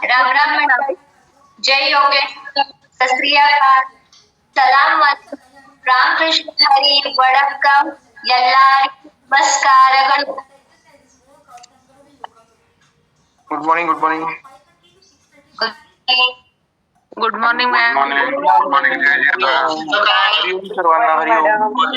राम राम मंडळी. जय योगेश. सत श्री अकाल. सलाम रामकृष्ण हरी वडक्कम ಎಲ್ಲರಿಗೂ ನಮಸ್ಕಾರಗಳು. Good morning good morning ma'am. सर्वांना हरिओम. Good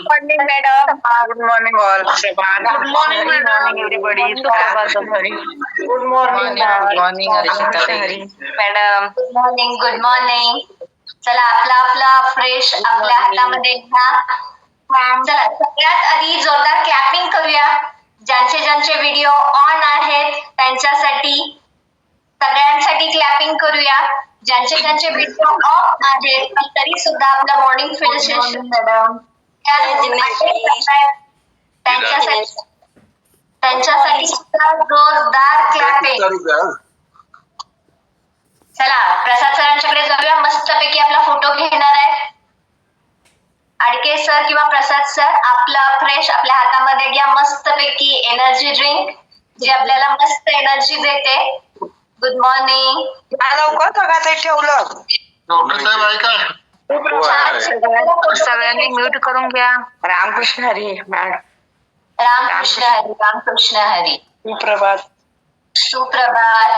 morning madam. Good morning all. Good morning everybody. Good morning morning Hari madam. Good morning. चला आपला फ्रेश आपल्या हातामध्ये घ्या. चला सगळ्यात आधी जोरदार क्लॅपिंग करूया. ज्यांचे व्हिडिओ ऑन आहेत त्यांच्यासाठी सगळ्यांसाठी क्लॅपिंग करूया. ज्यांचे व्हिडिओ ऑफ आहेत पण तरी सुद्धा आपलं मॉर्निंग फील्ड सेशन त्यांच्यासाठी सुद्धा जोरदार क्लॅपिंग. चला प्रसाद सरांच्याकडे जाऊया. मस्तपैकी आपला फोटो घेणार आहे. आडके सर किंवा प्रसाद सर आपला फ्रेश आपल्या हातामध्ये घ्या. मस्तपैकी एनर्जी ड्रिंक जी आपल्याला मस्त एनर्जी देते. Good morning. लवकर सगळं ते ठेवलं. सगळ्यांनी म्यूट करून घ्या. रामकृष्ण हरी मॅडम. रामकृष्ण हरी. रामकृष्ण हरी. सुप्रभात. सुप्रभात.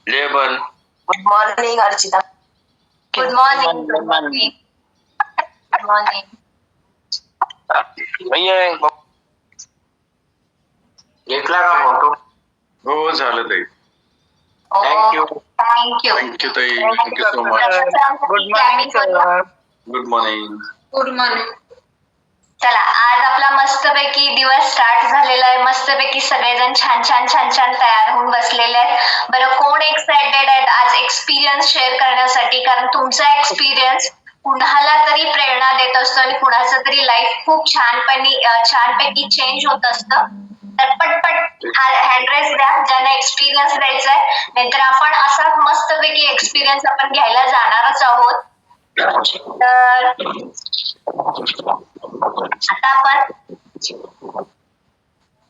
Label. Good morning Archita. Good morning. Good morning. Good morning. घेतला का फोटो? हो झालं ताई. थँक्यू. थँक्यू ताई. Thank you so much. Good morning sir. Good morning. Good morning. चला आज आपला मस्तपैकी दिवस स्टार्ट झालेला आहे. मस्तपैकी सगळेजण छान तयार होऊन बसलेले आहेत. बरं कोण एक्साइटेड आहेत आज एक्सपिरियन्स शेअर करण्यासाठी? कारण तुमचा एक्सपिरियन्स कुणाला तरी प्रेरणा देत असतो आणि कुणाचं तरी लाईफ खूप छानपैकी चेंज होत असतं. तर पटपट हँड रेस द्या ज्यांना एक्सपिरियन्स द्यायचा आहे. नाहीतर आपण असा मस्तपैकी एक्सपिरियन्स आपण घ्यायला जाणारच आहोत. तर आता आपण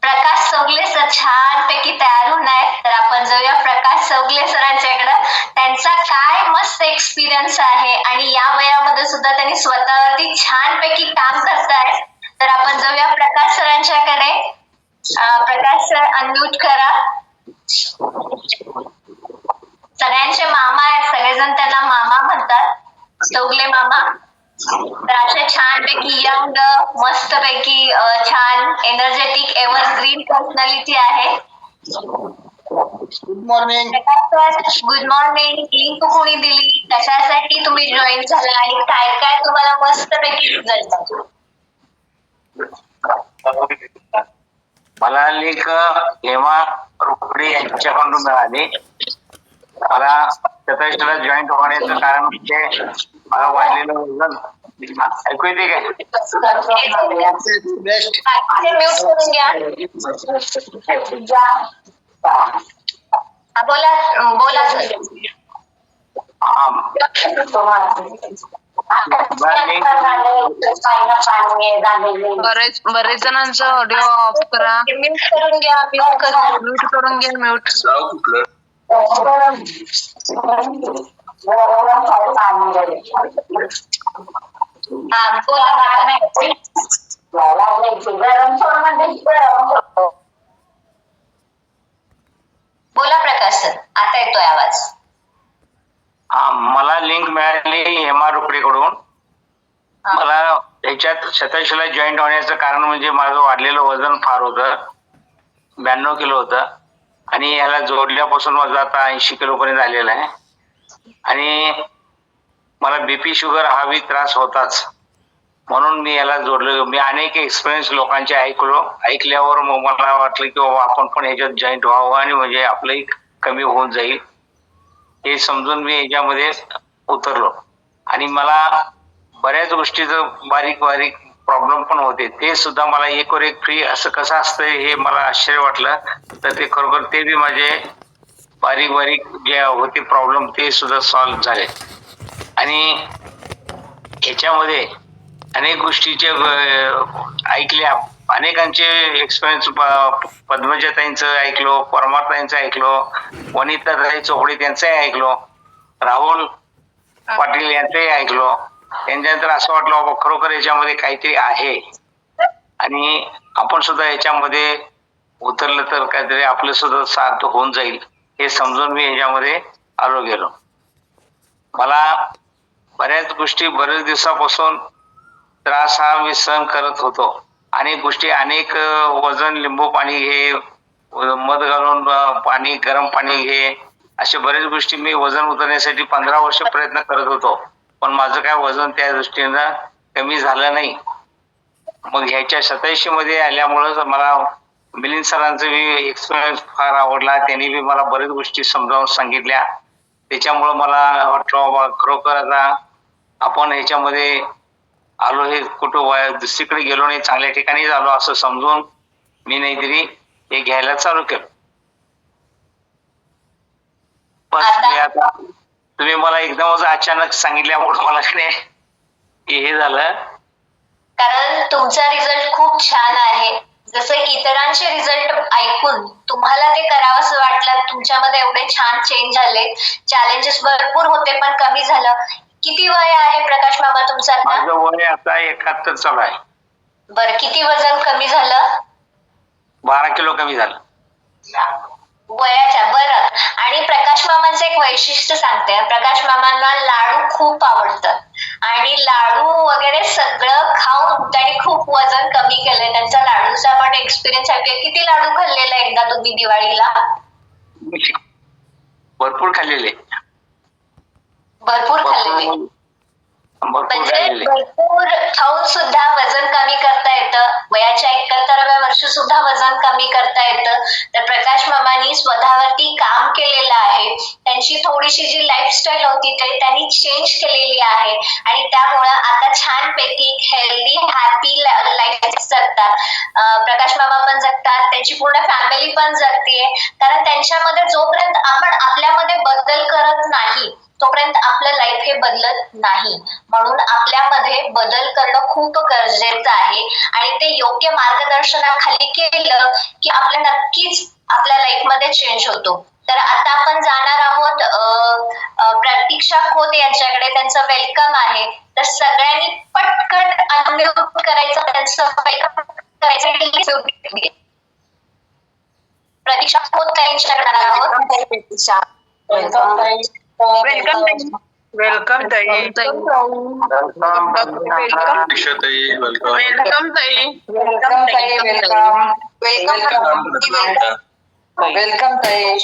प्रकाश चौगले सर छानपैकी तयार होणार आहेत. तर आपण जाऊया प्रकाश चौगले सरांच्याकडे. त्यांचा काय मस्त एक्सपिरियन्स आहे आणि या वयामध्ये सुद्धा त्यांनी स्वतःवरती छानपैकी काम करतायत. तर आपण जाऊया प्रकाश सरांच्याकडे. प्रकाश सर अनम्यूट करा. सगळ्यांचे मामा आहेत. सगळेजण त्यांना मामा म्हणतात. चौगले मामा. तर अशा छानपैकी यंग मस्तपैकी छान एनर्जेटिक एव्हरग्रीन पर्सनॅलिटी आहे. Good morning. Good morning. Link कोणी दिली? कशासाठी तुम्ही जॉईन झाला आणि काय काय तुम्हाला मस्तपैकी रिझल्ट? मला लिंक हेमा रोकडे यांच्याकडून मिळाली. मला त्याला जॉईंट होण्याचं कारण म्हणजे मला वाढलेलं वजन. ऐकू येते काय? बोला सर. बरेच जणांचं ऑडिओ ऑफ करा. म्यूट करून घ्या. म्यूट करून घ्या. म्यूट. बोला प्रकाश सर. आता येतोय आवाज. मला लिंक मिळाली हेमा रोकडेकडून. मला ह्याच्यात 27 जॉईंट होण्याचं कारण म्हणजे माझं वाढलेलं वजन फार होतं. 92 किलो होतं आणि याला जोडल्यापासून माझं आता 80 किलो पर्यंत झालेलं आहे. आणि मला बीपी शुगर हा बी त्रास होताच. म्हणून मी याला जोडलो. मी अनेक एक्सपिरियन्स लोकांचे ऐकल्यावर मग मला वाटलं की बाबा आपण पण ह्याच्यात जॉईंट व्हावं आणि म्हणजे आपलंही कमी होऊन जाईल हे समजून मी याच्यामध्ये उतरलो. आणि मला बऱ्याच गोष्टीचं बारीक प्रॉब्लेम पण होते. ते सुद्धा मला एकवर एक फ्री असं कसं असतं हे मला आश्चर्य वाटलं. तर ते खरोखर ते बी माझे बारीक जे होते प्रॉब्लेम ते सुद्धा सॉल्व्ह झाले. आणि ह्याच्यामध्ये अनेक गोष्टीचे ऐकल्या अनेकांचे एक्सपिरियन्स पद्मजाताईंचं ऐकलो, परमाताईंचं ऐकलो, वनिताताई चोपडे त्यांचंही ऐकलो, राहुल पाटील यांचंही ऐकलो. त्यांच्यानंतर असं वाटलं बाबा खरोखर याच्यामध्ये काहीतरी आहे आणि आपण सुद्धा याच्यामध्ये उतरलं तर काहीतरी आपलं सुद्धा सार्थ होऊन जाईल हे समजून मी याच्यामध्ये आलो गेलो. मला बऱ्याच गोष्टी बऱ्याच दिवसापासून त्रास हा मी सहन करत होतो. अनेक गोष्टी अनेक वजन लिंबू पाणी घे, मध घालून पाणी गरम पाणी घे, अशा बऱ्याच गोष्टी मी वजन उतरण्यासाठी 15 वर्ष प्रयत्न करत होतो. पण माझं काय वजन त्या दृष्टीनं कमी झालं नाही. मग ह्याच्या 87 मध्ये आल्यामुळं मला मिलिंद सरांचा बी एक्सपिरियन्स फार आवडला. त्यांनी बी मला बऱ्याच गोष्टी समजावून सांगितल्या. त्याच्यामुळं मला वाटलं बाबा खरोखर आता आपण ह्याच्यामध्ये आलो, हे कुठं दुसरीकडे गेलो नाही, चांगल्या ठिकाणी आलो असं समजून मी नाहीतरी हे घ्यायला चालू केलं. बस मी आता तुम्ही मला एकदमच अचानक सांगितल्यामुळे मला हे झालं. कारण तुमचा रिझल्ट खूप छान आहे. जसं इतरांचे रिझल्ट ऐकून तुम्हाला ते करावंसं वाटलं, तुमच्यामध्ये एवढे छान चेंज झाले. चॅलेंजेस भरपूर होते पण कमी झालं. किती वय आहे प्रकाश मामा तुमचं आता? माझं वय आता 71 चालू आहे. बरं, किती वजन कमी झालं? 12 किलो कमी झालं वयाच्या. बरं, आणि प्रकाश मामांचं एक वैशिष्ट्य सांगते. प्रकाश मामांना लाडू खूप आवडतात आणि लाडू वगैरे सगळं खाऊन त्यांनी खूप वजन कमी केलंय. त्यांचा लाडूचा पण एक्सपिरियन्स आहे. किती लाडू खाल्लेला एकदा तुम्ही दिवाळीला? भरपूर खाल्लेले. भरपूर खाल्लेले. म्हणजे भरपूर खाऊन सुद्धा वजन कमी करता येतं. वयाच्या 71व्या वर्षी सुद्धा वजन कमी करता येतं. तर प्रकाश मामांनी स्वतःवरती काम केलेलं आहे. त्यांची थोडीशी जी लाईफस्टाईल होती ते त्यांनी चेंज केलेली आहे आणि त्यामुळं आता छानपैकी हेल्दी हॅपी लाईफ जगतात. प्रकाश मामा पण जगतात, त्यांची पूर्ण फॅमिली पण जगतीये. कारण त्यांच्यामध्ये जोपर्यंत आपण आपल्यामध्ये बदल करत नाही तोपर्यंत आपलं लाईफ हे बदलत नाही. म्हणून आपल्यामध्ये बदल करणं खूप गरजेचं आहे आणि ते योग्य मार्गदर्शनाखाली केलं की आपल्या नक्कीच आपल्या लाईफ मध्ये चेंज होतो. तर आता आपण जाणार आहोत प्रतीक्षा खोत यांच्याकडे. त्यांचं वेलकम आहे. तर सगळ्यांनी पटकन अनम्यूट करायचं, त्यांचं वेलकम करायचं. प्रतीक्षा खोत यांच्याकडे जाणार आहोत. वेलकम ताई. वेलकम ताई. वेलकम ताई. वेलकम ताई.